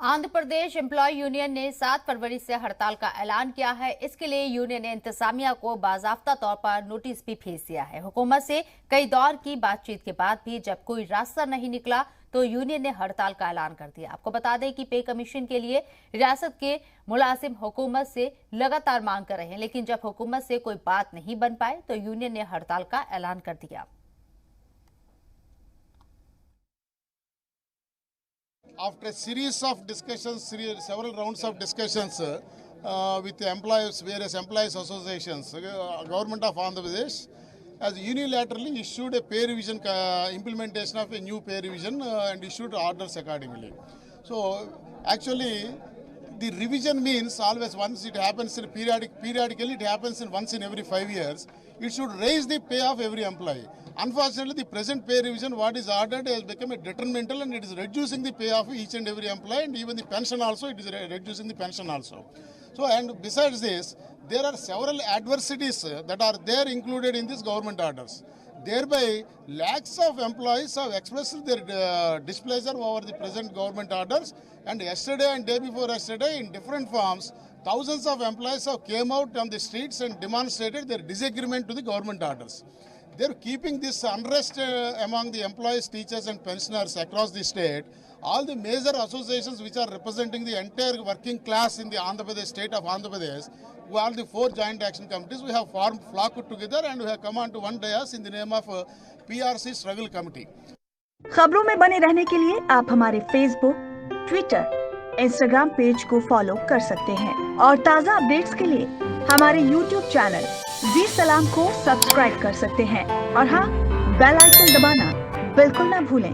Andhra Pradesh employ union ने 7 फरवरी से हड़ताल का ऐलान किया है। इसके लिए यूनियन ने इंतजामिया को बाजाफ्ता तौर पर नोटिस भी भेज दिया है। हुकूमत से कई दौर की बातचीत के बाद भी जब कोई रास्ता नहीं निकला तो यूनियन ने हड़ताल का ऐलान कर दिया। आपको बता दें कि पे कमीशन के लिए रियासत के मुलाजिम हुकूमत से लगातार मांग कर रहे हैं, लेकिन जब हुकूमत से कोई बात नहीं बन पाए तो यूनियन ने हड़ताल का ऐलान कर दिया। After a series of discussions, several rounds of discussions with employees, various employees associations, government of Andhra Pradesh has unilaterally issued a pay revision, implementation of a new pay revision and issued orders accordingly. So actually the revision means always once it happens in periodically it happens in once in every 5 years. It should raise the pay of every employee. Unfortunately, the present pay revision what is ordered has become a detrimental and it is reducing the pay of each and every employee, and even the pension also, it is reducing the pension also. So, and besides this, there are several adversities that are there included in these government orders. Thereby, lakhs of employees have expressed their displeasure over the present government orders, and yesterday and day before yesterday in different forms, thousands of employees have came out on the streets and demonstrated their disagreement to the government orders. They're keeping this unrest among the employees, teachers and pensioners across the state. All the major associations which are representing the entire working class in the Andhra Pradesh state of Andhra Pradesh, who are the 4 joint action committees, we have flocked together and we have come on to one dais in the name of PRC Struggle Committee. खबरों में बने रहने के लिए आप हमारे Facebook, Twitter, Instagram page को follow कर सकते हैं और ताज़ा अपडेट्स के लिए हमारे यूट्यूब चैनल जी सलाम को सब्सक्राइब कर सकते हैं और हाँ, बेल आइकन दबाना बिल्कुल ना भूलें।